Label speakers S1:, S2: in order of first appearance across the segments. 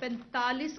S1: 45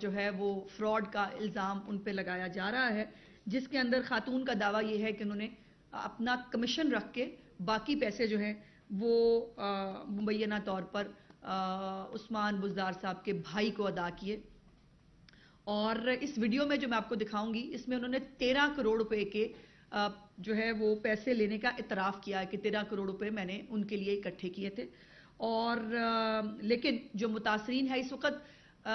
S1: جو ہے وہ فراڈ کا الزام ان پہ لگایا جا رہا ہے، جس کے اندر خاتون کا دعویٰ یہ ہے کہ انہوں نے اپنا کمیشن رکھ کے باقی پیسے جو ہیں وہ مبینہ طور پر عثمان بزدار صاحب کے بھائی کو ادا کیے. اور اس ویڈیو میں جو میں آپ کو دکھاؤں گی، اس میں انہوں نے 13 کروڑ روپے کے جو ہے وہ پیسے لینے کا اعتراف کیا ہے کہ 13 کروڑ روپے میں نے ان کے لیے اکٹھے کیے تھے. اور لیکن جو متاثرین ہے اس وقت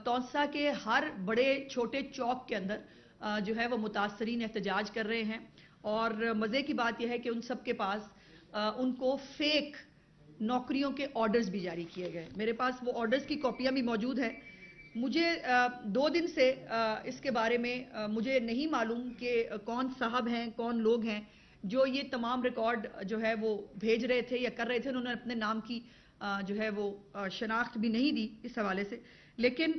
S1: توسا کے ہر بڑے چھوٹے چوک کے اندر جو ہے وہ متاثرین احتجاج کر رہے ہیں. اور مزے کی بات یہ ہے کہ ان سب کے پاس ان کو فیک نوکریوں کے آرڈرز بھی جاری کیے گئے. میرے پاس وہ آرڈرز کی کاپیاں بھی موجود ہیں. مجھے 2 دن سے اس کے بارے میں مجھے نہیں معلوم کہ کون صاحب ہیں، کون لوگ ہیں جو یہ تمام ریکارڈ جو ہے وہ بھیج رہے تھے یا کر رہے تھے. انہوں نے اپنے نام کی جو ہے وہ شناخت بھی نہیں دی اس حوالے سے. لیکن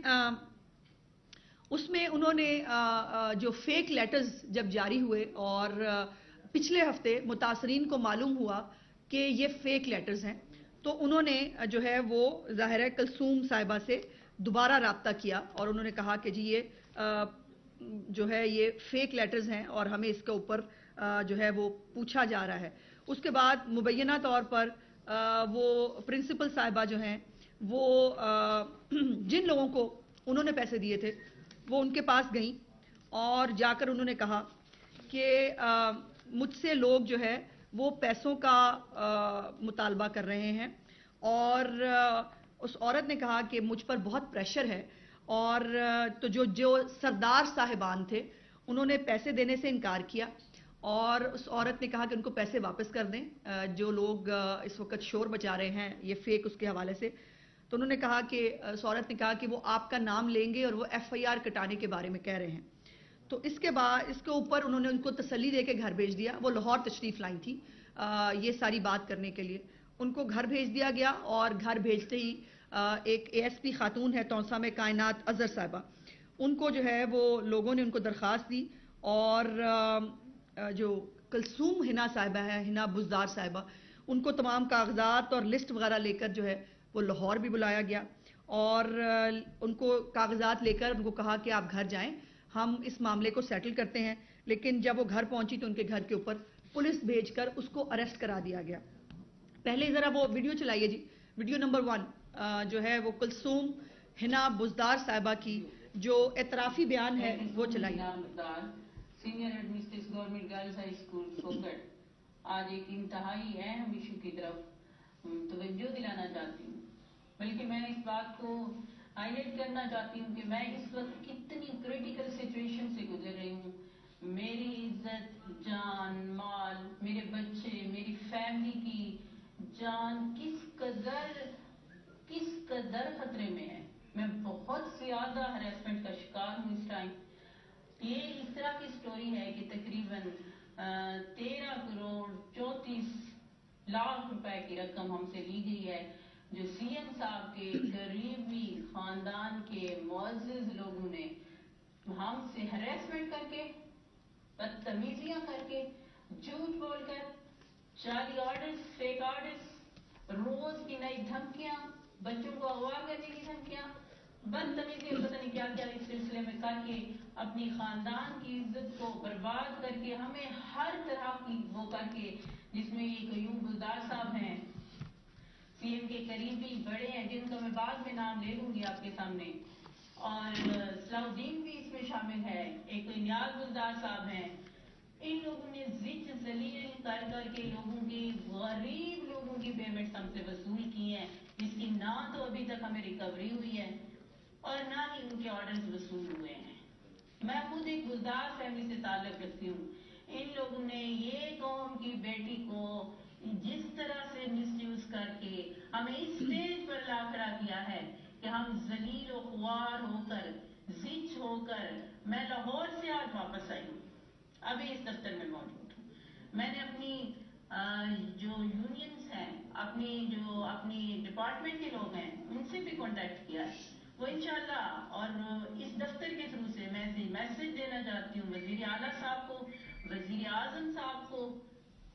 S1: اس میں انہوں نے جو فیک لیٹرز جب جاری ہوئے اور پچھلے ہفتے متاثرین کو معلوم ہوا کہ یہ فیک لیٹرز ہیں، تو انہوں نے جو ہے وہ ظاہرہ کلثوم صاحبہ سے دوبارہ رابطہ کیا اور انہوں نے کہا کہ جی یہ جو ہے یہ فیک لیٹرز ہیں اور ہمیں اس کے اوپر جو ہے وہ پوچھا جا رہا ہے. اس کے بعد مبینہ طور پر وہ پرنسپل صاحبہ جو ہیں وہ جن لوگوں کو انہوں نے پیسے دیے تھے وہ ان کے پاس گئیں اور جا کر انہوں نے کہا کہ مجھ سے لوگ جو ہے وہ پیسوں کا مطالبہ کر رہے ہیں. اور اس عورت نے کہا کہ مجھ پر بہت پریشر ہے. اور تو جو سردار صاحبان تھے انہوں نے پیسے دینے سے انکار کیا اور اس عورت نے کہا کہ ان کو پیسے واپس کر دیں جو لوگ اس وقت شور بچا رہے ہیں یہ فیک اس کے حوالے سے. تو انہوں نے کہا کہ اس عورت نے کہا کہ وہ آپ کا نام لیں گے اور وہ FIR کٹانے کے بارے میں کہہ رہے ہیں. تو اس کے بعد اس کے اوپر انہوں نے ان کو تسلی دے کے گھر بھیج دیا. وہ لاہور تشریف لائی تھی یہ ساری بات کرنے کے لیے. ان کو گھر بھیج دیا گیا اور گھر بھیجتے ہی ایک ASP خاتون ہے توسا میں کائنات اظہر صاحبہ، ان کو جو ہے وہ لوگوں نے ان کو درخواست دی اور جو کلثوم ہنا صاحبہ ہے، ہنا بزدار صاحبہ، ان کو تمام کاغذات اور لسٹ وغیرہ لے کر جو ہے وہ لاہور بھی بلایا گیا اور ان کو کاغذات لے کر ان کو کہا کہ آپ گھر جائیں، ہم اس معاملے کو سیٹل کرتے ہیں. لیکن جب وہ گھر پہنچی تو ان کے گھر کے اوپر پولیس بھیج کر اس کو اریسٹ کرا دیا گیا. پہلے ذرا وہ ویڈیو چلائیے جی، ویڈیو نمبر 1 جو ہے وہ کلثوم ہنا بزدار صاحبہ کی جو اعترافی بیان ہے وہ چلائیے.
S2: Senior administrator government girls high school Khokhar آج ایک انتہائی اہم ایشو کی طرف توجہ دلانا چاہتی ہوں. بلکہ میں اس بات کو ہائی لائٹ کرنا چاہتی ہوں کہ میں اس وقت کتنی کریٹیکل سچویشن سے گزر رہی ہوں. میری عزت، جان، مال، میرے بچے، میری فیملی کی جان کس قدر خطرے میں ہے. میں بہت زیادہ ہراسمنٹ کا شکار ہوں اس ٹائم. یہ اس طرح کی سٹوری ہے کہ تقریباً 13 کروڑ 34 لاکھ روپے کی رقم ہم سے لی گئی ہے جو CM صاحب کے قریبی خاندان کے معزز لوگوں نے ہم سے ہراسمنٹ کر کے، بدتمیزیاں کر کے، جھوٹ بول کر، جعلی آرڈرز، فیک آرڈرز، روز کی نئی دھمکیاں، بچوں کو اغوا کرنے کی دھمکیاں، بدتمیزی پتہ نہیں کیا کیا اس سلسلے میں کر کے اپنی خاندان کی عزت کو برباد کر کے ہمیں ہر طرح کی وہ کر کے، جس میں یہ قیوم بزدار صاحب ہیں CM کے قریبی بڑے ہیں جن کا میں بعد میں نام لے لوں گی آپ کے سامنے، اور صلاح الدین بھی اس میں شامل ہے، ایک نیاز بزدار صاحب ہیں. ان لوگوں نے زچ ذلیل کر کے لوگوں کی، غریب لوگوں کی پیمنٹس ہم سے وصول کی ہیں جس کی نہ تو ابھی تک ہمیں ریکوری ہوئی ہے اور نہ ہی ان کے آرڈرز وصول ہوئے ہیں. میں خود ایک بزدار فیملی سے تعلق رکھتی ہوں. ان لوگوں نے یہ قوم کی بیٹی کو جس طرح سے مس یوز کر کے ہمیں اس اسٹیج پر لا کھڑا کیا ہے کہ ہم ذلیل و خوار ہو کر، زچ ہو کر، میں لاہور سے آج واپس آئی ہوں، ابھی اس دفتر میں موجود ہوں. میں نے اپنی جو یونینز ہیں، اپنی ڈپارٹمنٹ کے لوگ ہیں ان سے بھی کانٹیکٹ کیا ہے. وہ انشاءاللہ اور اس دفتر کے تھرو سے میں میسج دینا چاہتی ہوں وزیر اعلیٰ صاحب کو، وزیر اعظم صاحب کو،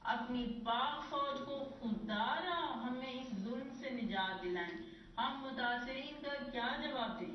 S2: اپنی پاک فوج کو، خدارا ہمیں اس ظلم سے نجات دلائیں. ہم متاثرین کا کیا جواب دیں؟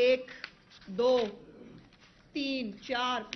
S1: 1 2 3 4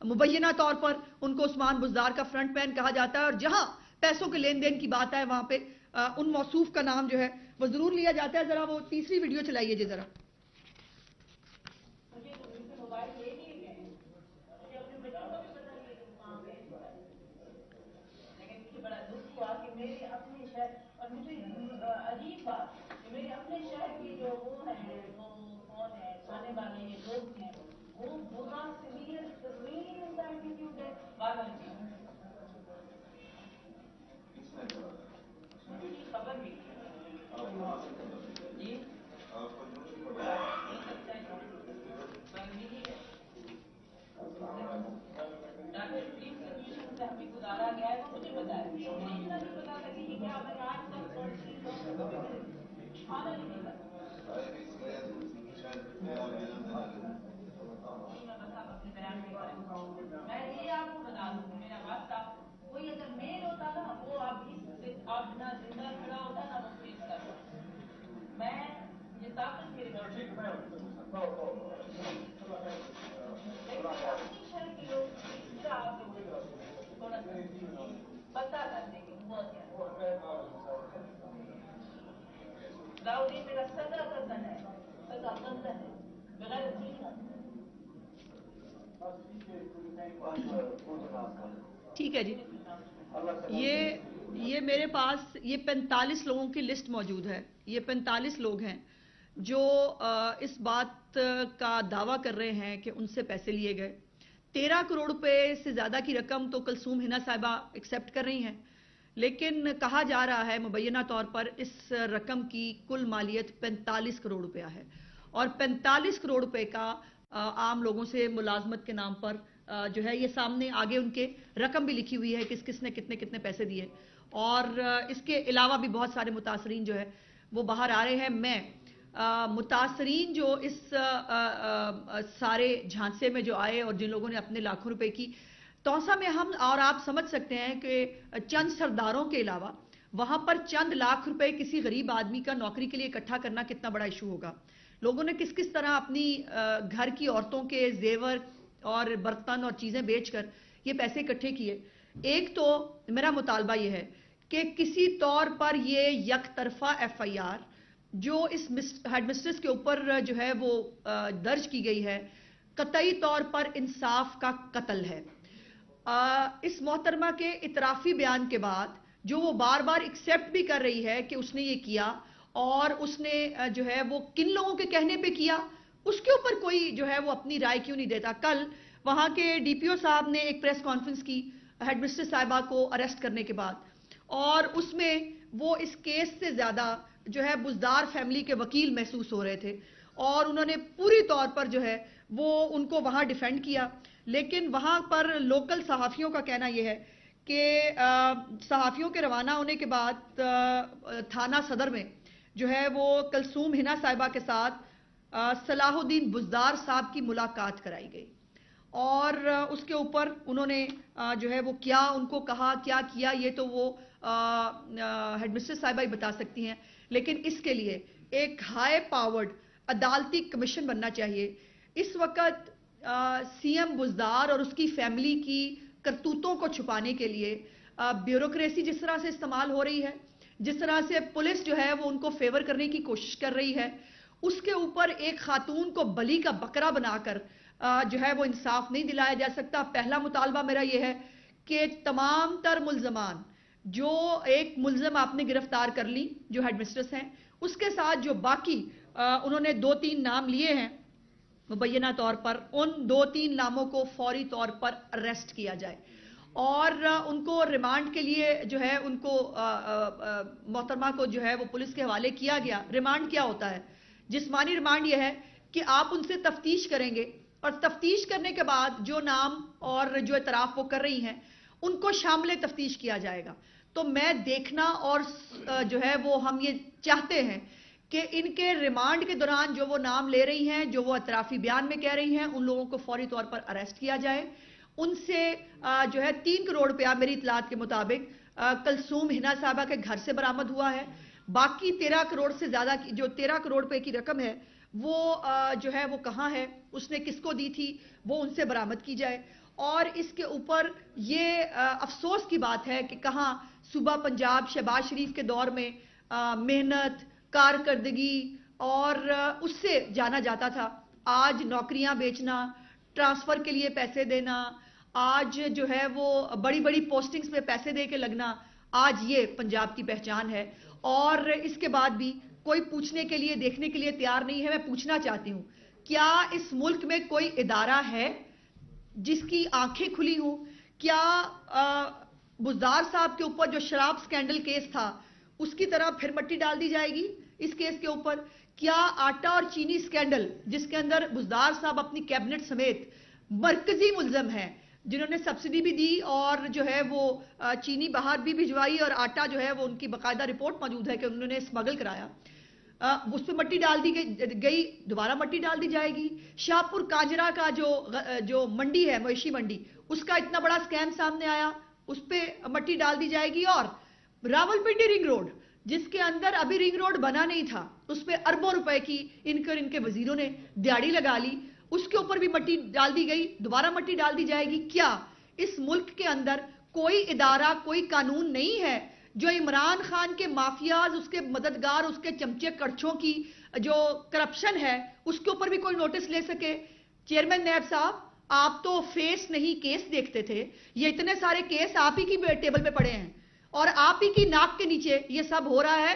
S1: مبینہ طور پر ان کو عثمان بزدار کا فرنٹ مین کہا جاتا ہے، اور جہاں پیسوں کے لین دین کی بات آئے وہاں پہ ان موصوف کا نام جو ہے وہ ضرور لیا جاتا ہے۔ ذرا وہ تیسری ویڈیو چلائیے جی ذرا۔
S2: عجیب بات کہ میرے اپنے شہر کی جو وہ ہیں، وہ کون ہے، کھانے والے لوگ ہیں، وہ برا سویئر ترین ان کا ایٹیٹیوڈ ہے۔ بار بار مجھے خبر بھی جی ڈاکٹر پلیز کمیشن سے ہمیں گزارا گیا ہے، وہ مجھے بتایا، مجھے اتنا نہیں بتا سکی کہ کیا میں آج تک کھانا نہیں ملا۔ میں یہ آپ کو بتا دوں، میرا واسطہ کوئی اگر میل ہوتا نا، وہ آپ نہ زندہ کھڑا ہوتا نہ وہ پیش کرتا۔ میں یہ طاقت میرے اپنی شہر کے لوگ اس طرح آپ تھوڑا سا پتہ کرنے کی بہت لاؤڈی میرا سگا کزن ہے، سگا کزن ہے، بغیر
S1: ٹھیک ہے جی، یہ میرے پاس یہ 45 لوگوں کی لسٹ موجود ہے۔ یہ 45 لوگ ہیں جو اس بات کا دعویٰ کر رہے ہیں کہ ان سے پیسے لیے گئے۔ 13 کروڑ روپے سے زیادہ کی رقم تو کلثوم ہنا صاحبہ ایکسیپٹ کر رہی ہیں، لیکن کہا جا رہا ہے مبینہ طور پر اس رقم کی کل مالیت 45 کروڑ روپیہ ہے، اور 45 کروڑ روپے کا عام لوگوں سے ملازمت کے نام پر جو ہے یہ سامنے آگے ان کے رقم بھی لکھی ہوئی ہے کس نے کتنے پیسے دیے، اور اس کے علاوہ بھی بہت سارے متاثرین جو ہے وہ باہر آ رہے ہیں۔ میں متاثرین جو اس سارے جھانسے میں جو آئے اور جن لوگوں نے اپنے لاکھوں روپے کی توسا میں، ہم اور آپ سمجھ سکتے ہیں کہ چند سرداروں کے علاوہ وہاں پر چند لاکھ روپے کسی غریب آدمی کا نوکری کے لیے اکٹھا کرنا کتنا بڑا ایشو ہوگا۔ لوگوں نے کس طرح اپنی گھر کی عورتوں کے زیور اور برتن اور چیزیں بیچ کر یہ پیسے اکٹھے کیے۔ ایک تو میرا مطالبہ یہ ہے کہ کسی طور پر یہ یک طرفہ ایف آئی آر جو اس ہیڈ مسٹریس کے اوپر جو ہے وہ درج کی گئی ہے، قطعی طور پر انصاف کا قتل ہے۔ اس محترمہ کے اعترافی بیان کے بعد جو وہ بار بار ایکسیپٹ بھی کر رہی ہے کہ اس نے یہ کیا، اور اس نے جو ہے وہ کن لوگوں کے کہنے پہ کیا، اس کے اوپر کوئی جو ہے وہ اپنی رائے کیوں نہیں دیتا۔ کل وہاں کے ڈی پی او صاحب نے ایک پریس کانفرنس کی ہیڈ مسٹریس صاحبہ کو اریسٹ کرنے کے بعد، اور اس میں وہ اس کیس سے زیادہ جو ہے بزدار فیملی کے وکیل محسوس ہو رہے تھے، اور انہوں نے پوری طور پر جو ہے وہ ان کو وہاں ڈیفینڈ کیا۔ لیکن وہاں پر لوکل صحافیوں کا کہنا یہ ہے کہ صحافیوں کے روانہ ہونے کے بعد تھانہ صدر میں جو ہے وہ کلثوم ہنا صاحبہ کے ساتھ صلاح الدین بزدار صاحب کی ملاقات کرائی گئی، اور اس کے اوپر انہوں نے جو ہے وہ کیا ان کو کہا، کیا کیا، یہ تو وہ ہیڈ مسٹریس صاحبہ ہی بتا سکتی ہیں۔ لیکن اس کے لیے ایک ہائی پاورڈ عدالتی کمیشن بننا چاہیے۔ اس وقت سی ایم بزدار اور اس کی فیملی کی کرتوتوں کو چھپانے کے لیے بیوروکریسی جس طرح سے استعمال ہو رہی ہے، جس طرح سے پولیس جو ہے وہ ان کو فیور کرنے کی کوشش کر رہی ہے، اس کے اوپر ایک خاتون کو بلی کا بکرا بنا کر جو ہے وہ انصاف نہیں دلایا جا سکتا۔ پہلا مطالبہ میرا یہ ہے کہ تمام تر ملزمان، جو ایک ملزم آپ نے گرفتار کر لی جو ہیڈ مسٹریس ہیں، اس کے ساتھ جو باقی انہوں نے 2-3 نام لیے ہیں مبینہ طور پر، ان 2-3 ناموں کو فوری طور پر اریسٹ کیا جائے، اور ان کو ریمانڈ کے لیے جو ہے ان کو محترمہ کو جو ہے وہ پولیس کے حوالے کیا گیا۔ ریمانڈ کیا ہوتا ہے؟ جسمانی ریمانڈ یہ ہے کہ آپ ان سے تفتیش کریں گے، اور تفتیش کرنے کے بعد جو نام اور جو اعتراف وہ کر رہی ہیں ان کو شامل تفتیش کیا جائے گا۔ تو میں دیکھنا اور جو ہے وہ ہم یہ چاہتے ہیں کہ ان کے ریمانڈ کے دوران جو وہ نام لے رہی ہیں، جو وہ اعترافی بیان میں کہہ رہی ہیں، ان لوگوں کو فوری طور پر اریسٹ کیا جائے۔ ان سے جو ہے 3 کروڑ روپیہ میری اطلاعات کے مطابق کلثوم ہنا صاحبہ کے گھر سے برآمد ہوا ہے۔ باقی 13 کروڑ سے زیادہ کی جو 13 کروڑ روپے کی رقم ہے وہ جو ہے وہ کہاں ہے, اس نے کس کو دی تھی, وہ ان سے برآمد کی جائے. اور اس کے اوپر یہ افسوس کی بات ہے کہ کہاں صوبہ پنجاب شہباز شریف کے دور میں محنت, کارکردگی اور اس سے جانا جاتا تھا. آج نوکریاں بیچنا, ٹرانسفر کے لیے پیسے دینا, آج جو ہے وہ بڑی بڑی پوسٹنگز پہ پیسے دے کے لگنا, آج یہ پنجاب کی پہچان ہے. اور اس کے بعد بھی کوئی پوچھنے کے لیے, دیکھنے کے لیے تیار نہیں ہے. میں پوچھنا چاہتی ہوں, کیا اس ملک میں کوئی ادارہ ہے جس کی آنکھیں کھلی ہوں؟ کیا بزدار صاحب کے اوپر جو شراب سکینڈل کیس تھا اس کی طرح پھر مٹی ڈال دی جائے گی اس کیس کے اوپر؟ کیا آٹا اور چینی سکینڈل جس کے اندر بزدار صاحب اپنی کیبنٹ سمیت مرکزی ملزم ہیں, جنہوں نے سبسڈی بھی دی اور جو ہے وہ چینی باہر بھی بھجوائی اور آٹا جو ہے وہ ان کی باقاعدہ رپورٹ موجود ہے کہ انہوں نے اسمگل کرایا, اس پہ مٹی ڈال دی گئی, دوبارہ مٹی ڈال دی جائے گی. شاہپور کاجرا کا جو منڈی ہے, مویشی منڈی, اس کا اتنا بڑا سکیم سامنے آیا, اس پہ مٹی ڈال دی جائے گی. اور راولپنڈی رنگ روڈ جس کے اندر ابھی رنگ روڈ بنا نہیں تھا, اس پہ اربوں روپے کی ان کے وزیروں نے دیاڑی لگا لی, اس کے اوپر بھی مٹی ڈال دی گئی, دوبارہ مٹی ڈال دی جائے گی. کیا اس ملک کے اندر کوئی ادارہ, کوئی قانون نہیں ہے جو عمران خان کے مافیاز, اس کے مددگار, اس کے چمچے کڑچھوں کی جو کرپشن ہے اس کے اوپر بھی کوئی نوٹس لے سکے؟ چیئرمین نیب صاحب, آپ تو فیس نہیں کیس دیکھتے تھے. یہ اتنے سارے کیس آپ ہی کی ٹیبل پہ پڑے ہیں اور آپ ہی کی ناک کے نیچے یہ سب ہو رہا ہے.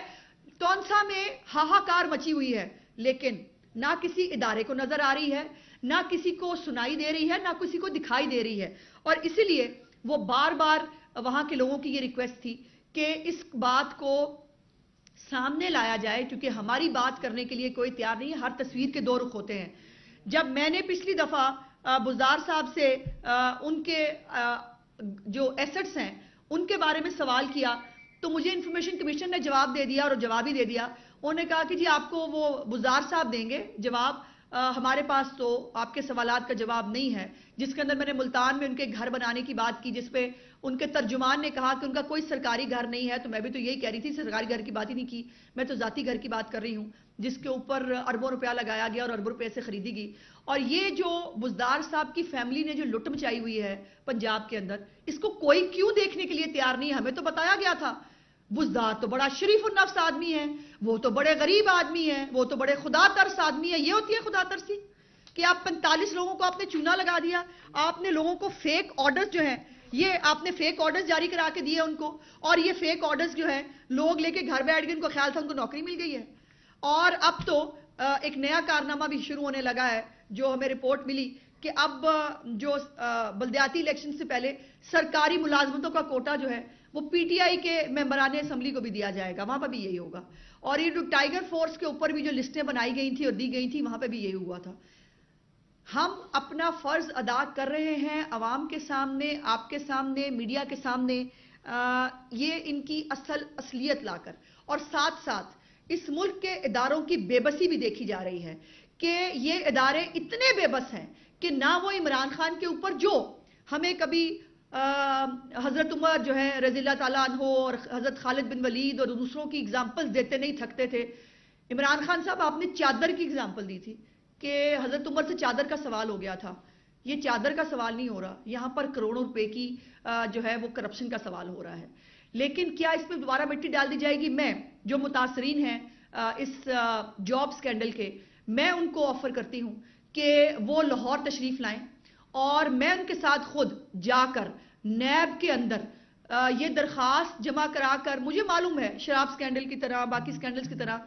S1: تونسا میں ہاہاکار مچی ہوئی ہے, لیکن نہ کسی ادارے کو نظر آ رہی ہے, نہ کسی کو سنائی دے رہی ہے, نہ کسی کو دکھائی دے رہی ہے. اور اسی لیے وہ بار بار وہاں کے لوگوں کی یہ ریکویسٹ تھی کہ اس بات کو سامنے لایا جائے, کیونکہ ہماری بات کرنے کے لیے کوئی تیار نہیں ہے. ہر تصویر کے دو رخ ہوتے ہیں. جب میں نے پچھلی دفعہ بزدار صاحب سے ان کے جو ایسٹس ہیں ان کے بارے میں سوال کیا تو مجھے انفارمیشن کمیشن نے جواب دے دیا, اور جواب ہی دے دیا. انہوں نے کہا کہ جی آپ کو وہ بزدار صاحب دیں گے جواب, ہمارے پاس تو آپ کے سوالات کا جواب نہیں ہے. جس کے اندر میں نے ملتان میں ان کے گھر بنانے کی بات کی, جس پہ ان کے ترجمان نے کہا کہ ان کا کوئی سرکاری گھر نہیں ہے. تو میں بھی تو یہی کہہ رہی تھی, سرکاری گھر کی بات ہی نہیں کی, میں تو ذاتی گھر کی بات کر رہی ہوں جس کے اوپر اربوں روپیہ لگایا گیا اور اربوں روپے سے خریدی گئی. اور یہ جو بزدار صاحب کی فیملی نے جو لٹ مچائی ہوئی ہے پنجاب کے اندر, اس کو کوئی کیوں دیکھنے کے لیے تیار نہیں؟ ہمیں تو بتایا گیا تھا بزدار تو بڑا شریف النفس آدمی ہے, وہ تو بڑے غریب آدمی ہے, وہ تو بڑے خدا ترس آدمی ہے. یہ ہوتی ہے خدا ترسی کہ آپ 45 لوگوں کو آپ نے چونا لگا دیا, آپ نے لوگوں کو فیک آرڈرز جو ہیں یہ آپ نے فیک آرڈرز جاری کرا کے دیے ان کو, اور یہ فیک آرڈرز جو ہیں لوگ لے کے گھر بیٹھ گئے, ان کو خیال تھا ان کو نوکری مل گئی ہے. اور اب تو ایک نیا کارنامہ بھی شروع ہونے لگا ہے, جو ہمیں رپورٹ ملی کہ اب جو بلدیاتی الیکشن سے پہلے سرکاری ملازمتوں کا کوٹا جو ہے وہ پی ٹی آئی کے ممبران اسمبلی کو بھی دیا جائے گا, وہاں پہ بھی یہی ہوگا. اور یہ جو ٹائیگر فورس کے اوپر بھی جو لسٹیں بنائی گئی تھی اور دی گئی تھی, وہاں پہ بھی یہی ہوا تھا. ہم اپنا فرض ادا کر رہے ہیں عوام کے سامنے, آپ کے سامنے, میڈیا کے سامنے, یہ ان کی اصلیت لا کر. اور ساتھ ساتھ اس ملک کے اداروں کی بے بسی بھی دیکھی جا رہی ہے کہ یہ ادارے اتنے بے بس ہیں کہ نہ وہ عمران خان کے اوپر جو ہمیں کبھی حضرت عمر جو ہے رضی اللہ تعالیٰ عنہ اور حضرت خالد بن ولید اور دوسروں کی اگزامپل دیتے نہیں تھکتے تھے. عمران خان صاحب آپ نے چادر کی اگزامپل دی تھی کہ حضرت عمر سے چادر کا سوال ہو گیا تھا. یہ چادر کا سوال نہیں ہو رہا, یہاں پر کروڑوں روپے کی جو ہے وہ کرپشن کا سوال ہو رہا ہے. لیکن کیا اس میں دوبارہ مٹی ڈال دی جائے گی؟ میں جو متاثرین ہیں اس جاب سکینڈل کے, میں ان کو آفر کرتی ہوں کہ وہ لاہور تشریف لائیں, اور میں ان کے ساتھ خود جا کر نیب کے اندر یہ درخواست جمع کرا کر, مجھے معلوم ہے شراب سکینڈل کی طرح, باقی سکینڈلز کی طرح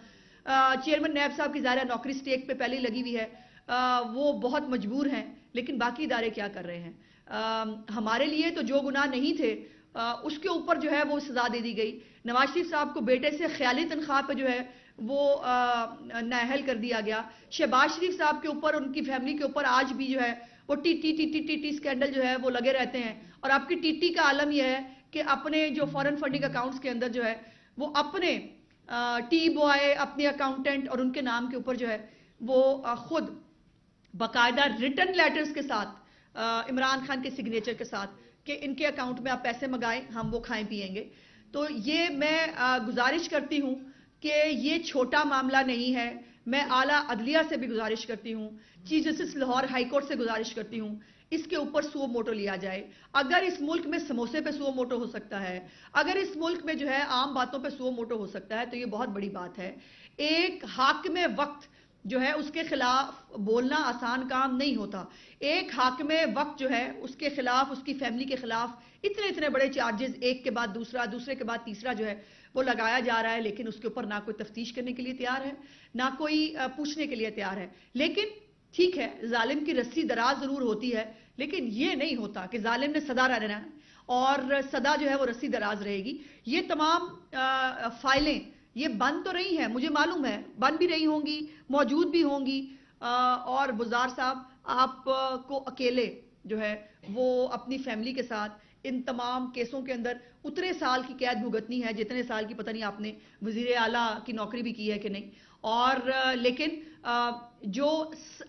S1: چیئرمین نیب صاحب کی ظاہرہ نوکری سٹیک پہ پہلے لگی ہوئی ہے, وہ بہت مجبور ہیں, لیکن باقی ادارے کیا کر رہے ہیں؟ ہمارے لیے تو جو گناہ نہیں تھے اس کے اوپر جو ہے وہ سزا دے دی گئی. نواز شریف صاحب کو بیٹے سے خیالی تنخواہ پہ جو ہے وہ نااہل کر دیا گیا. شہباز شریف صاحب کے اوپر, ان کی فیملی کے اوپر آج بھی جو ہے وہ ٹی ٹی سکینڈل جو ہے وہ لگے رہتے ہیں. اور آپ کی ٹی ٹی کا عالم یہ ہے کہ اپنے جو فورن فنڈنگ اکاؤنٹس کے اندر جو ہے وہ اپنے ٹی بوائے, اپنے اکاؤنٹنٹ اور ان کے نام کے اوپر جو ہے وہ خود باقاعدہ ریٹن لیٹرز کے ساتھ عمران خان کے سگنیچر کے ساتھ کہ ان کے اکاؤنٹ میں آپ پیسے منگائیں, ہم وہ کھائیں پیئیں گے. تو یہ میں گزارش کرتی ہوں کہ یہ چھوٹا معاملہ نہیں ہے. میں اعلیٰ عدلیہ سے بھی گزارش کرتی ہوں, chief justice Lahore high court سے گزارش کرتی ہوں, اس کے اوپر سو موٹو لیا جائے. اگر اس ملک میں سموسے پہ سو موٹو ہو سکتا ہے, اگر اس ملک میں جو ہے عام باتوں پہ سو موٹو ہو سکتا ہے, تو یہ بہت بڑی بات ہے. ایک حاکم وقت جو ہے اس کے خلاف بولنا آسان کام نہیں ہوتا. ایک حاکم وقت جو ہے اس کے خلاف, اس کی فیملی کے خلاف اتنے بڑے چارجز, ایک کے بعد دوسرا, دوسرے کے بعد تیسرا جو ہے وہ لگایا جا رہا ہے, لیکن اس کے اوپر نہ کوئی تفتیش کرنے کے لیے تیار ہے, نہ کوئی پوچھنے کے لیے تیار ہے. لیکن ٹھیک ہے, ظالم کی رسی دراز ضرور ہوتی ہے, لیکن یہ نہیں ہوتا کہ ظالم نے سدا رہنا ہے اور سدا جو ہے وہ رسی دراز رہے گی. یہ تمام فائلیں یہ بند تو رہی ہیں, مجھے معلوم ہے بند بھی رہی ہوں گی, موجود بھی ہوں گی, اور بزدار صاحب آپ کو اکیلے جو ہے وہ اپنی فیملی کے ساتھ ان تمام کیسوں کے اندر اتنے سال کی قید بھگتنی ہے جتنے سال کی پتہ نہیں آپ نے وزیر اعلیٰ کی نوکری بھی کی ہے کہ نہیں. اور لیکن جو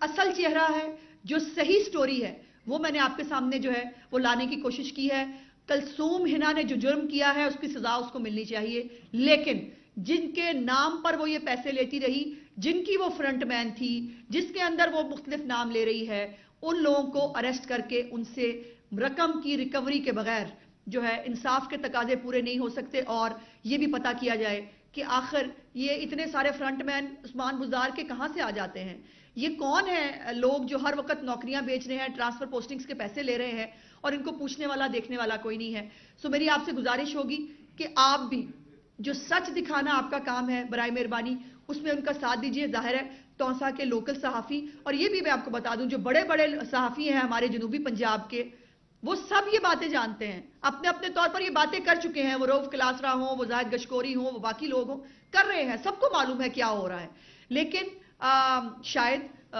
S1: اصل چہرہ ہے, جو صحیح سٹوری ہے, وہ میں نے آپ کے سامنے جو ہے وہ لانے کی کوشش کی ہے. کلثوم ہنا نے جو جرم کیا ہے اس کی سزا اس کو ملنی چاہیے, لیکن جن کے نام پر وہ یہ پیسے لیتی رہی, جن کی وہ فرنٹ مین تھی, جس کے اندر وہ مختلف نام لے رہی ہے, ان لوگوں کو اریسٹ کر کے ان سے رقم کی ریکوری کے بغیر جو ہے انصاف کے تقاضے پورے نہیں ہو سکتے. اور یہ بھی پتہ کیا جائے کہ آخر یہ اتنے سارے فرنٹ مین عثمان بزدار کے کہاں سے آ جاتے ہیں, یہ کون ہیں لوگ جو ہر وقت نوکریاں بیچ رہے ہیں, ٹرانسفر پوسٹنگز کے پیسے لے رہے ہیں اور ان کو پوچھنے والا دیکھنے والا کوئی نہیں ہے. سو میری آپ سے گزارش ہوگی کہ آپ بھی جو سچ دکھانا آپ کا کام ہے, برائے مہربانی اس میں ان کا ساتھ دیجئے. ظاہر ہے تونسا کے لوکل صحافی, اور یہ بھی میں آپ کو بتا دوں جو بڑے بڑے صحافی ہیں ہمارے جنوبی پنجاب کے, وہ سب یہ باتیں جانتے ہیں, اپنے اپنے طور پر یہ باتیں کر چکے ہیں. وہ روف کلاسرا ہوں, وہ زاہد گشکوری ہوں, وہ باقی لوگ ہوں, کر رہے ہیں, سب کو معلوم ہے کیا ہو رہا ہے. لیکن شاید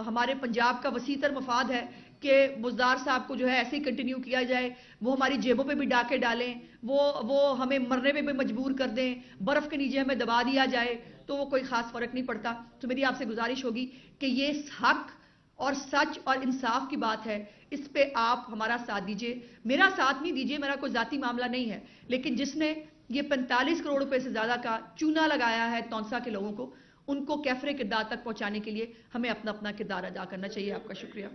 S1: ہمارے پنجاب کا وسیع تر مفاد ہے کہ بزدار صاحب کو جو ہے ایسے ہی کنٹینیو کیا جائے, وہ ہماری جیبوں پہ بھی ڈاکے ڈالیں, وہ ہمیں مرنے پہ بھی مجبور کر دیں, برف کے نیچے ہمیں دبا دیا جائے, تو وہ کوئی خاص فرق نہیں پڑتا. تو میری آپ سے گزارش ہوگی کہ یہ حق اور سچ اور انصاف کی بات ہے, اس پہ آپ ہمارا ساتھ دیجئے. میرا ساتھ نہیں دیجئے, میرا کوئی ذاتی معاملہ نہیں ہے, لیکن جس نے یہ 45 کروڑ روپے سے زیادہ کا چونا لگایا ہے تونسا کے لوگوں کو, ان کو کیفر کردار تک پہنچانے کے لیے ہمیں اپنا اپنا کردار ادا کرنا چاہیے. آپ کا شکریہ.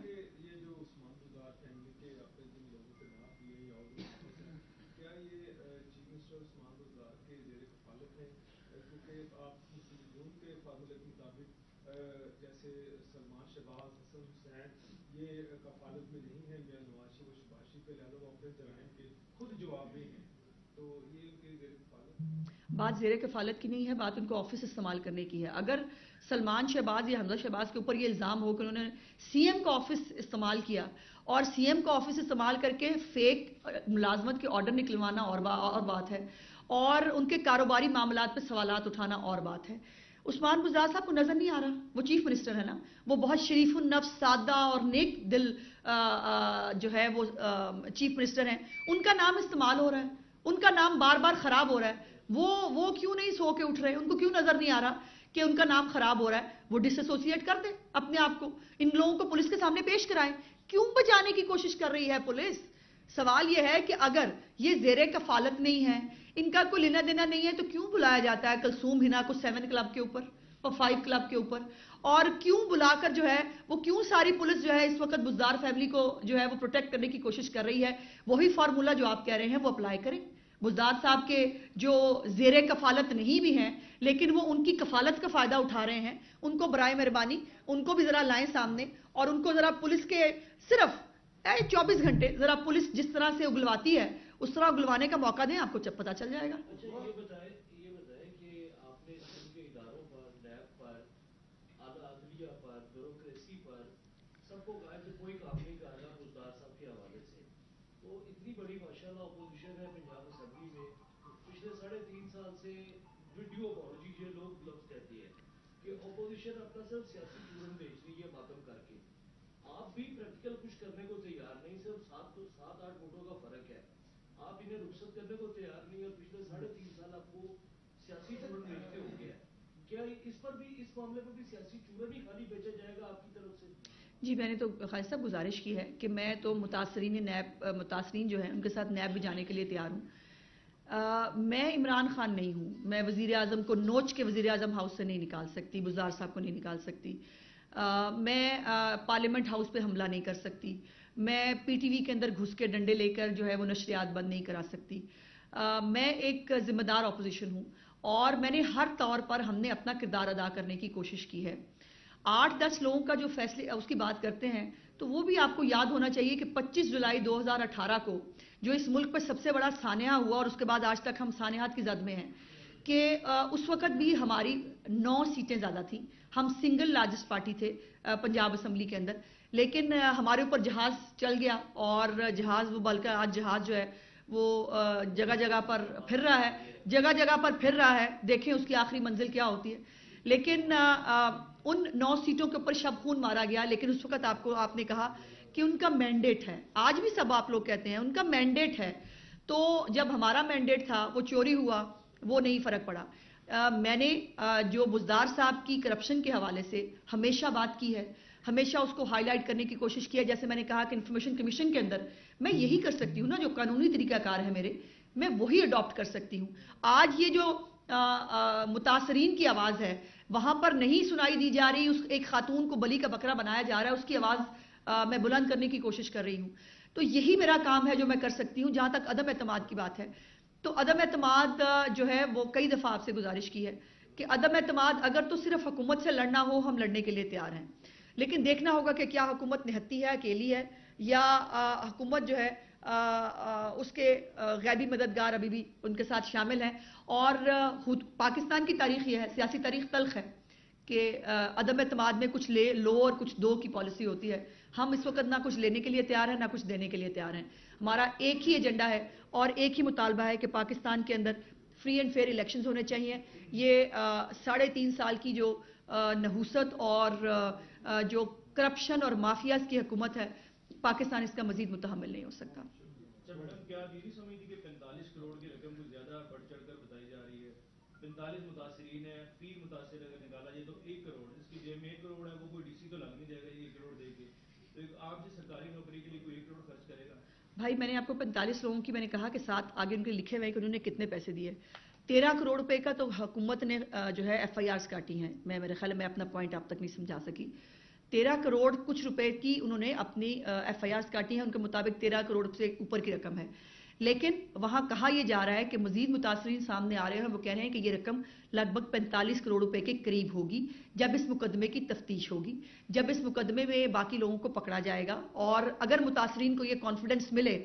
S1: بات زیر کفالت کی نہیں ہے, بات ان کو آفس استعمال کرنے کی ہے. اگر سلمان شہباز یا حمزہ شہباز کے اوپر یہ الزام ہو کہ انہوں نے سی ایم کا آفس استعمال کیا, اور سی ایم کا آفس استعمال کر کے فیک ملازمت کے آرڈر نکلوانا اور بات ہے, اور ان کے کاروباری معاملات پہ سوالات اٹھانا اور بات ہے. عثمان بزدار صاحب کو نظر نہیں آ رہا, وہ چیف منسٹر ہے نا, وہ بہت شریف النفس, سادہ اور نیک دل جو ہے وہ چیف منسٹر ہیں, ان کا نام استعمال ہو رہا ہے, ان کا نام بار بار خراب ہو رہا ہے. وہ کیوں نہیں سو کے اٹھ رہے, ان کو کیوں نظر نہیں آ رہا کہ ان کا نام خراب ہو رہا ہے؟ وہ ڈس ایسوسیٹ کر دیں اپنے آپ کو, ان لوگوں کو پولیس کے سامنے پیش کرائیں. کیوں بچانے کی کوشش کر رہی ہے پولیس؟ سوال یہ ہے کہ اگر یہ زیر کفالت نہیں ہے, ان کا کوئی لینا دینا نہیں ہے, تو کیوں بلایا جاتا ہے کلثوم ہنا کو 7 کلب کے اوپر اور 5 کلب کے اوپر, اور کیوں بلا کر جو ہے وہ کیوں ساری پولیس جو ہے اس وقت بزدار فیملی کو جو ہے وہ پروٹیکٹ کرنے کی کوشش کر رہی ہے؟ وہی فارمولا جو آپ کہہ رہے ہیں وہ اپلائی کریں. بزدار صاحب کے جو زیر کفالت نہیں بھی ہیں لیکن وہ ان کی کفالت کا فائدہ اٹھا رہے ہیں, ان کو برائے مہربانی ان کو بھی ذرا لائیں سامنے, اور ان کو ذرا پولیس کے صرف 24 گھنٹے ذرا پولیس جس طرح سے اگلواتی ہے اس طرح اگلوانے کا موقع دیں, آپ کو پتہ چل جائے گا.
S3: یہ بتائیں کہ آپ نے ان کے اداروں پر, نیب پر, اعلیٰ عدلیہ پر, بیوروکریسی پر سب کو کہا کہ کوئی کام نہیں کر رہا بزدار صاحب کے حوالے سے, تو اتنی بڑی ماشاءاللہ اپوزیشن ہے پنجاب اسمبلی میں, پچھلے 3.5 سال سے ویڈیو اپالوجی یہ لوگ لفظ کہتے ہیں کہ اپوزیشن اپنا صرف سیاسی چورن بیچ رہی ہے ماتم کر کے. آپ بھی پریکٹیکل کچھ کرنے کو تیار نہیں, صرف 7-8 ووٹوں کا فرق ہے, آپ انہیں رخصت کرنے کو تیار نہیں, اور پچھلے 3.5 سال آپ کو سیاسی چورن بیچتے ہو گیا. کیا اس پر بھی, اس معاملے پر بھی سیاسی چورن ہی خالی بیچا جائے گا آپ کی طرف سے؟
S1: جی میں نے تو خالد صاحب گزارش کی ہے کہ میں تو متاثرین جو ہیں ان کے ساتھ نیب بھی جانے کے لیے تیار ہوں. میں عمران خان نہیں ہوں. میں وزیر اعظم کو نوچ کے وزیر اعظم ہاؤس سے نہیں نکال سکتی, بزدار صاحب کو نہیں نکال سکتی. میں پارلیمنٹ ہاؤس پہ حملہ نہیں کر سکتی. میں پی ٹی وی کے اندر گھس کے ڈنڈے لے کر جو ہے وہ نشریات بند نہیں کرا سکتی. میں ایک ذمہ دار اپوزیشن ہوں اور میں نے ہر طور پر ہم نے اپنا کردار ادا کرنے کی کوشش کی ہے. 8-10 لوگوں کا جو فیصلے اس کی بات کرتے ہیں تو وہ بھی آپ کو یاد ہونا چاہیے کہ 25 جولائی 2018 کو جو اس ملک پر سب سے بڑا سانحہ ہوا اور اس کے بعد آج تک ہم سانحات کی زد میں ہیں کہ اس وقت بھی ہماری 9 سیٹیں زیادہ تھیں. ہم سنگل لارجسٹ پارٹی تھے پنجاب اسمبلی کے اندر, لیکن ہمارے اوپر جہاز چل گیا اور جہاز وہ بلکہ آج جہاز جو ہے وہ جگہ جگہ پر پھر رہا ہے, جگہ جگہ پر پھر رہا ہے. دیکھیں اس کی آخری منزل کیا ہوتی ہے. لیکن ان 9 سیٹوں کے اوپر شب خون مارا گیا, لیکن اس وقت آپ نے کہا کہ ان کا مینڈیٹ ہے. آج بھی سب آپ لوگ کہتے ہیں ان کا مینڈیٹ ہے. تو جب ہمارا مینڈیٹ تھا وہ چوری ہوا, وہ نہیں فرق پڑا. میں نے جو بزدار صاحب کی کرپشن کے حوالے سے ہمیشہ بات کی ہے, ہمیشہ اس کو ہائی لائٹ کرنے کی کوشش کی ہے. جیسے میں نے کہا کہ انفارمیشن کمیشن کے اندر میں یہی کر سکتی ہوں نا, جو قانونی طریقہ کار ہے میرے, میں وہی اڈاپٹ کر سکتی ہوں. آج یہ جو متاثرین کی آواز ہے وہاں پر نہیں سنائی دی جا رہی, اس ایک خاتون کو بلی کا بکرا بنایا جا رہا ہے, اس کی آواز میں بلند کرنے کی کوشش کر رہی ہوں. تو یہی میرا کام ہے جو میں کر سکتی ہوں. جہاں تک عدم اعتماد کی بات ہے تو عدم اعتماد جو ہے وہ کئی دفعہ آپ سے گزارش کی ہے کہ عدم اعتماد اگر تو صرف حکومت سے لڑنا ہو, ہم لڑنے کے لیے تیار ہیں, لیکن دیکھنا ہوگا کہ کیا حکومت نہتی ہے, اکیلی ہے, یا حکومت جو ہے اس کے غیبی مددگار ابھی بھی ان کے ساتھ شامل ہیں. اور پاکستان کی تاریخ یہ ہے, سیاسی تاریخ تلخ ہے کہ عدم اعتماد میں کچھ لو اور کچھ دو کی پالیسی ہوتی ہے. ہم اس وقت نہ کچھ لینے کے لیے تیار ہیں نہ کچھ دینے کے لیے تیار ہیں. ہمارا ایک ہی ایجنڈا ہے اور ایک ہی مطالبہ ہے کہ پاکستان کے اندر فری اینڈ فیئر الیکشنز ہونے چاہیے. یہ 3.5 سال کی جو نحوست اور جو کرپشن اور مافیاز کی حکومت ہے, پاکستان اس کا مزید متحمل نہیں ہو سکتا.
S3: میڈم, کیا آپ یہ نہیں سمجھتی کہ 45 کروڑ کی رقم کچھ زیادہ بڑھ چڑھ کر بتائی جا رہی ہے؟ 45 متاثرین ہیں, فی متاثر اگر نکالا جائے تو 1 کروڑ, جس کی جیب میں 1 کروڑ ہے وہ کوئی ڈی سی تو لگ نہیں جائے گا 1 کروڑ دے کے. تو آپ جو سرکاری نوکری کے لیے کوئی 1 کروڑ خرچ کرے گا؟
S1: بھائی میں نے آپ کو 45 لوگوں کی میں نے کہا کہ ساتھ آگے ان کے لکھے ہوئے کہ انہوں نے کتنے پیسے دیے. 13 کروڑ روپے کا تو حکومت نے جو ہے ایف آئی آرز کاٹی ہیں. میرے خیال میں اپنا پوائنٹ آپ تک نہیں سمجھا سکی. 13 کروڑ کچھ روپے کی انہوں نے اپنی ایف آئی آرز کاٹی ہیں. ان کے مطابق 13 کروڑ سے اوپر کی رقم ہے. لیکن وہاں کہا یہ جا رہا ہے کہ مزید متاثرین سامنے آ رہے ہیں, وہ کہہ رہے ہیں کہ یہ رقم لگ بھگ 45 کروڑ روپے کے قریب ہوگی جب اس مقدمے کی تفتیش ہوگی, جب اس مقدمے میں باقی لوگوں کو پکڑا جائے گا, اور اگر متاثرین کو یہ کانفیڈنس ملے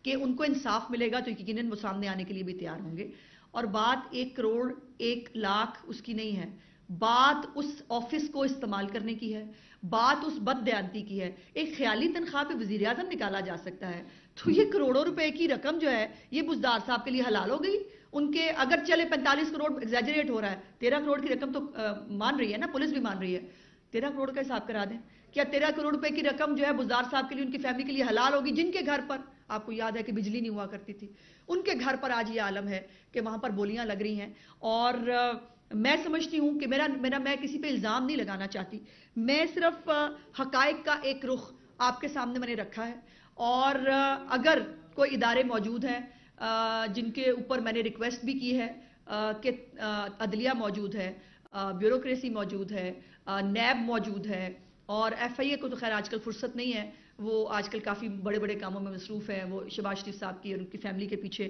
S1: کہ ان کو انصاف ملے گا تو یقیناً وہ سامنے آنے کے لیے بھی تیار ہوں گے. اور بات 1 کروڑ 1 لاکھ اس کی نہیں ہے, بات اس آفس کو استعمال کرنے کی ہے, بات اس بد دیانتی کی ہے. ایک خیالی تنخواہ پہ وزیر اعظم نکالا جا سکتا ہے, تو یہ کروڑوں روپے کی رقم جو ہے یہ بزدار صاحب کے لیے حلال ہو گئی. ان کے اگر چلے 45 کروڑ ایگزیجریٹ ہو رہا ہے, 13 کروڑ کی رقم تو مان رہی ہے نا, پولیس بھی مان رہی ہے. 13 کروڑ کا حساب کرا دیں, کیا 13 کروڑ روپے کی رقم جو ہے بزدار صاحب کے لیے ان کی فیملی کے لیے حلال ہوگی, جن کے گھر پر آپ کو یاد ہے کہ بجلی نہیں ہوا کرتی تھی, ان کے گھر پر آج یہ عالم ہے کہ وہاں پر بولیاں لگ رہی ہیں. اور میں سمجھتی ہوں کہ میں کسی پہ الزام نہیں لگانا چاہتی, میں صرف حقائق کا ایک رخ آپ کے سامنے میں نے رکھا ہے. اور اگر کوئی ادارے موجود ہیں جن کے اوپر میں نے ریکویسٹ بھی کی ہے کہ عدلیہ موجود ہے, بیوروکریسی موجود ہے, نیب موجود ہے, اور ایف آئی اے کو تو خیر آج کل فرصت نہیں ہے, وہ آج کل کافی بڑے بڑے کاموں میں مصروف ہیں, وہ شہباز شریف صاحب کی اور ان کی فیملی کے پیچھے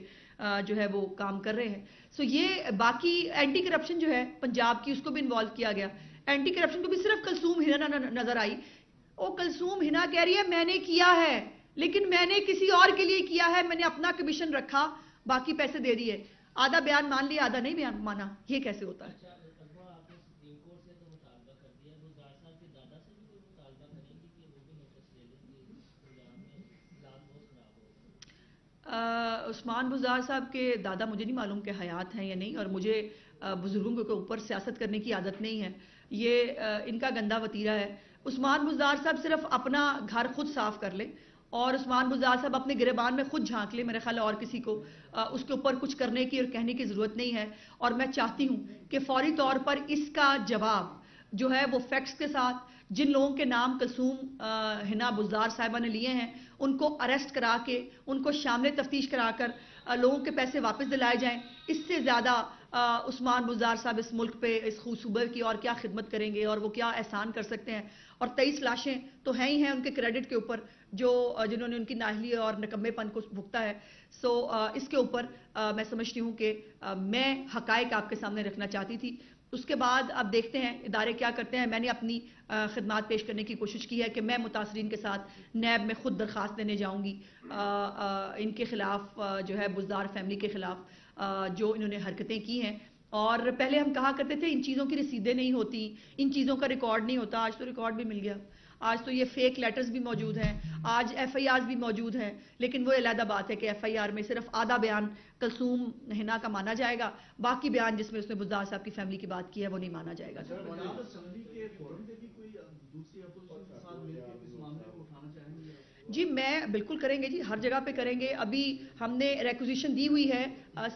S1: جو ہے وہ کام کر رہے ہیں. سو یہ باقی اینٹی کرپشن جو ہے پنجاب کی, اس کو بھی انوالو کیا گیا. اینٹی کرپشن کو بھی صرف کلثوم ہنا نظر آئی. او کلثوم ہنا کہہ رہی ہے میں نے کیا ہے, لیکن میں نے کسی اور کے لیے کیا ہے, میں نے اپنا کمیشن رکھا, باقی پیسے دے دیے. آدھا بیان مان لیا, آدھا نہیں بیان مانا, یہ کیسے ہوتا ہے؟ عثمان بزدار صاحب کے دادا مجھے نہیں معلوم کہ حیات ہیں یا نہیں, اور مجھے بزرگوں کے اوپر سیاست کرنے کی عادت نہیں ہے, یہ ان کا گندا وتیرہ ہے. عثمان بزدار صاحب صرف اپنا گھر خود صاف کر لے, اور عثمان بزدار صاحب اپنے گریبان میں خود جھانک لے. میرے خیال ہے اور کسی کو اس کے اوپر کچھ کرنے کی اور کہنے کی ضرورت نہیں ہے. اور میں چاہتی ہوں کہ فوری طور پر اس کا جواب جو ہے وہ فیکٹس کے ساتھ, جن لوگوں کے نام کلثوم ہنا بزدار صاحبہ نے لیے ہیں ان کو اریسٹ کرا کے, ان کو شامل تفتیش کرا کر لوگوں کے پیسے واپس دلائے جائیں. اس سے زیادہ عثمان بزدار صاحب اس ملک پہ اس خوصوبے کی اور کیا خدمت کریں گے اور وہ کیا احسان کر سکتے ہیں. اور 23 لاشیں تو ہیں ہی ہیں ان کے کریڈٹ کے اوپر جنہوں نے ان کی نااہلی اور نکمے پن کو بھگتا ہے. سو اس کے اوپر میں سمجھتی ہوں کہ میں حقائق آپ کے سامنے رکھنا چاہتی تھی. اس کے بعد اب دیکھتے ہیں ادارے کیا کرتے ہیں. میں نے اپنی خدمات پیش کرنے کی کوشش کی ہے کہ میں متاثرین کے ساتھ نیب میں خود درخواست دینے جاؤں گی ان کے خلاف جو ہے بزدار فیملی کے خلاف جو انہوں نے حرکتیں کی ہیں. اور پہلے ہم کہا کرتے تھے ان چیزوں کی رسیدیں نہیں ہوتی, ان چیزوں کا ریکارڈ نہیں ہوتا. آج تو ریکارڈ بھی مل گیا. آج تو یہ فیک لیٹرز بھی موجود ہیں, آج ایف آئی آرز بھی موجود ہیں. لیکن وہ علیحدہ بات ہے کہ ایف آئی آر میں صرف آدھا بیان کلثوم ہنا کا مانا جائے گا, باقی بیان جس میں اس نے بزدار صاحب کی فیملی کی بات کی ہے وہ نہیں مانا جائے گا. جی میں بالکل کریں گے جی, ہر جگہ پہ کریں گے. ابھی ہم نے ریکوزیشن دی ہوئی ہے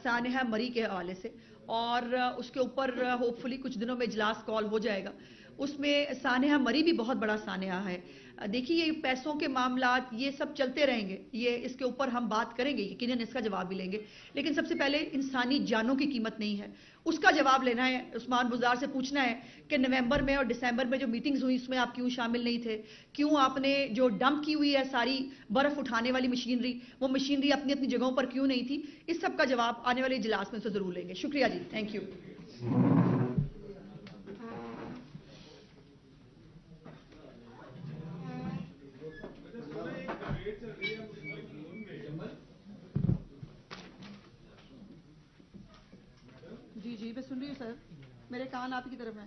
S1: سانحہ مری کے حوالے سے, اور اس کے اوپر ہوپ فلی کچھ دنوں میں اجلاس کال ہو جائے گا. اس میں سانحہ مری بھی بہت بڑا سانحہ ہے. دیکھیے یہ پیسوں کے معاملات یہ سب چلتے رہیں گے, یہ اس کے اوپر ہم بات کریں گے, یقیناً اس کا جواب بھی لیں گے. لیکن سب سے پہلے انسانی جانوں کی قیمت نہیں ہے, اس کا جواب لینا ہے. عثمان بزدار سے پوچھنا ہے کہ نومبر میں اور دسمبر میں جو میٹنگز ہوئی اس میں آپ کیوں شامل نہیں تھے, کیوں آپ نے جو ڈمپ کی ہوئی ہے ساری برف اٹھانے والی مشینری, وہ مشینری اپنی اپنی جگہوں پر کیوں نہیں تھی. اس سب کا جواب آنے والے اجلاس میں سے ضرور لیں گے. شکریہ جی, تھینک یو. جی میں سن رہی ہوں سر, میرے کان آپ کی طرف ہیں.